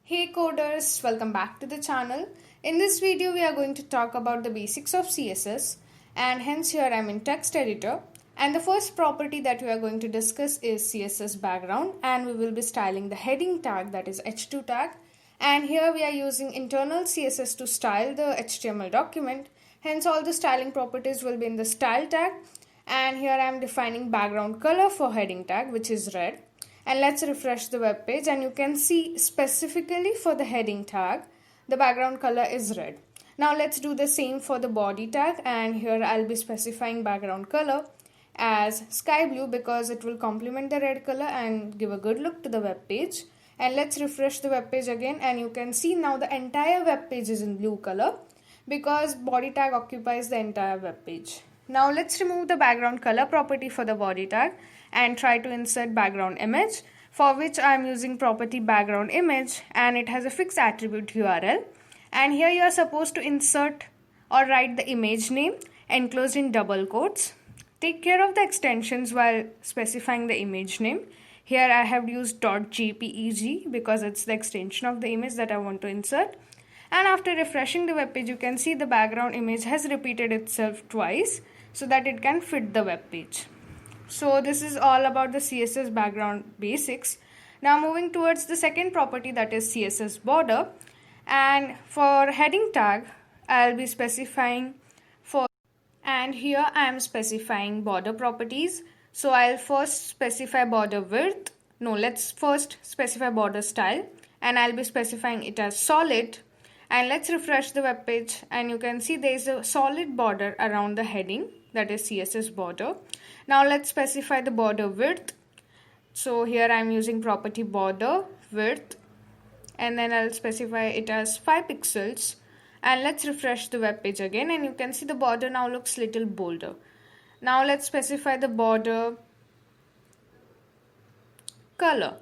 Hey coders, welcome back to the channel. In this video we are going to talk about the basics of CSS, and hence here I am in text editor, and the first property that we are going to discuss is CSS Background, and we will be styling the heading tag, that is H2 tag, and here we are using internal CSS to style the HTML document. Hence all the styling properties will be in the style tag, and here I am defining background color for heading tag, which is red. And let's refresh the web page, and you can see specifically for the heading tag the background color is red. Now let's do the same for the body tag, and here I'll be specifying background color as sky blue because it will complement the red color and give a good look to the web page. And let's refresh the web page again, and you can see now the entire web page is in blue color because body tag occupies the entire web page. Now let's remove the background color property for the body tag and try to insert background image, for which I am using property background image, and it has a fixed attribute URL, and here you are supposed to insert or write the image name enclosed in double quotes. Take care of the extensions while specifying the image name. Here I have used .jpeg because it's the extension of the image that I want to insert. And after refreshing the web page, you can see the background image has repeated itself twice so that it can fit the web page. So this is all about the CSS background basics. Now moving towards the second property, that is CSS Border, and for heading tag I'll be specifying and here I am specifying border properties. So I'll first specify border width. Let's first specify border style, and I'll be specifying it as solid. And let's refresh the web page, and you can see there is a solid border around the heading, that is CSS border. Now let's specify the border width. So here I am using property border width, and then I'll specify it as 5 pixels. And let's refresh the web page again, and you can see the border now looks little bolder. Now let's specify the border color,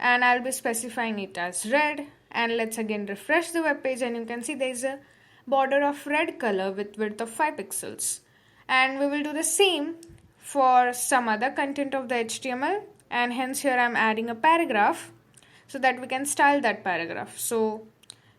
and I'll be specifying it as red. And let's again refresh the web page, and you can see there is a border of red color with width of 5 pixels. And we will do the same for some other content of the HTML, and hence here I am adding a paragraph so that we can style that paragraph. So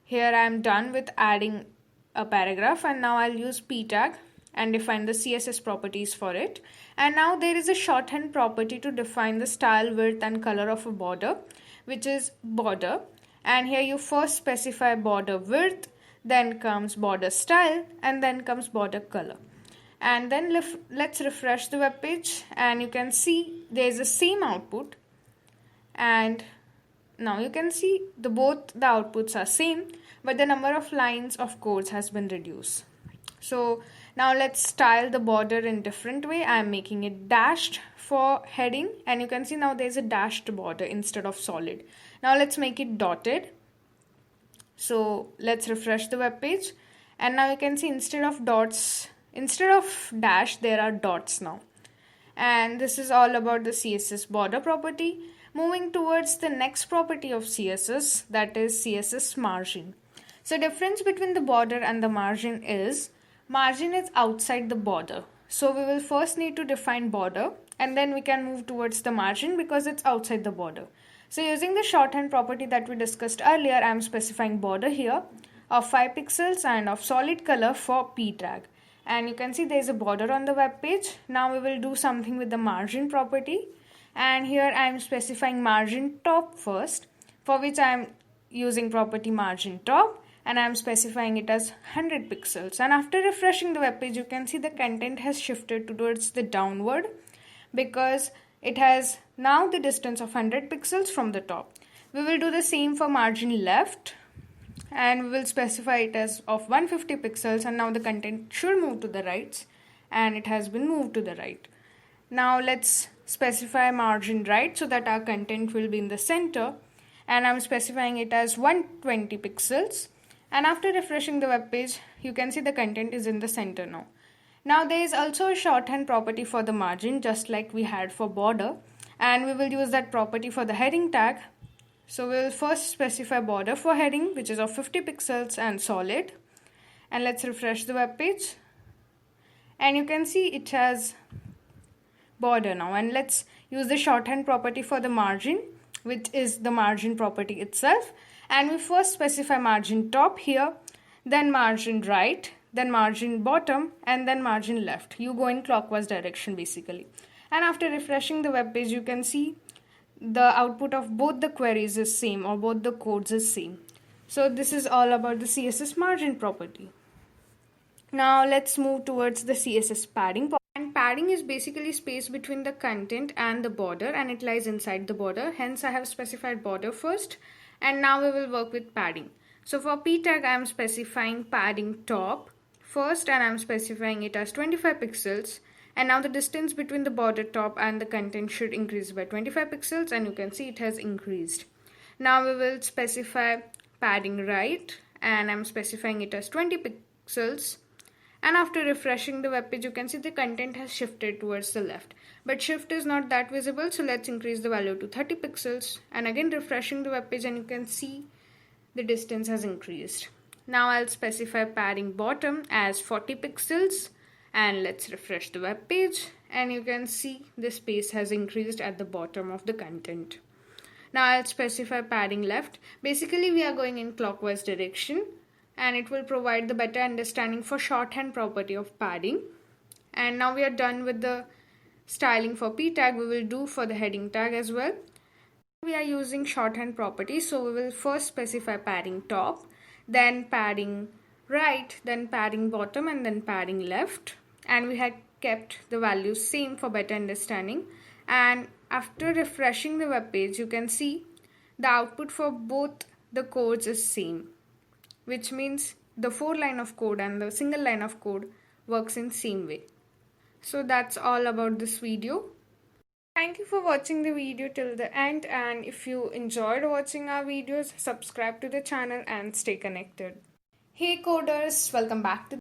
here I am done with adding a paragraph, and now I'll use p tag and define the CSS properties for it. And now there is a shorthand property to define the style, width and color of a border, which is border. And here you first specify border width, then comes border style, and then comes border color. And then let's refresh the web page, and you can see there is the same output, and now you can see both the outputs are same, but the number of lines of codes has been reduced. So now let's style the border in different way. I am making it dashed for heading, and you can see now there is a dashed border instead of solid. Now let's make it dotted. So let's refresh the web page, and now you can see instead of dash there are dots now. And this is all about the CSS border property. Moving towards the next property of CSS, that is CSS Margin. So difference between the border and the margin is outside the border. So we will first need to define border, and then we can move towards the margin because it's outside the border. So using the shorthand property that we discussed earlier, I am specifying border here of 5 pixels and of solid color for p tag. And you can see there is a border on the web page. Now we will do something with the margin property, and here I am specifying margin top first, for which I am using property margin top, and I am specifying it as 100 pixels. And after refreshing the web page, you can see the content has shifted towards the downward because it has now the distance of 100 pixels from the top. We will do the same for margin left, and we will specify it as of 150 pixels, and now the content should move to the right, and it has been moved to the right. Now let's specify margin right so that our content will be in the center, and I'm specifying it as 120 pixels. And after refreshing the web page, you can see the content is in the center now. Now there is also a shorthand property for the margin, just like we had for border, and we will use that property for the heading tag. So we will first specify border for heading, which is of 50 pixels and solid. And let's refresh the web page, and you can see it has border now. And let's use the shorthand property for the margin, which is the margin property itself. And we first specify margin top here, then margin right, then margin bottom, and then margin left. You go in clockwise direction basically. And after refreshing the web page, you can see the output of both the queries is same, or both the codes is same. So this is all about the CSS margin property. Now let's move towards the CSS padding. And padding is basically space between the content and the border, and it lies inside the border. Hence I have specified border first, and now we will work with padding. So for p tag I am specifying padding top first, and I am specifying it as 25 pixels. And now the distance between the border top and the content should increase by 25 pixels, and you can see it has increased. Now we will specify padding right, and I'm specifying it as 20 pixels. And after refreshing the web page, you can see the content has shifted towards the left. But shift is not that visible, so let's increase the value to 30 pixels. And again refreshing the web page, and you can see the distance has increased. Now I'll specify padding bottom as 40 pixels. And let's refresh the web page, and you can see the space has increased at the bottom of the content. Now I'll specify padding left. Basically we are going in clockwise direction, and it will provide the better understanding for shorthand property of padding. And now we are done with the styling for p tag. We will do for the heading tag as well. We are using shorthand property, so we will first specify padding top, then padding right, then padding bottom, and then padding left. And we had kept the values same for better understanding. And after refreshing the web page, you can see the output for both the codes is same, which means the 4 line of code and the single line of code works in same way. So that's all about this video. Thank you for watching the video till the end, and if you enjoyed watching our videos, subscribe to the channel and stay connected. Hey coders, welcome back to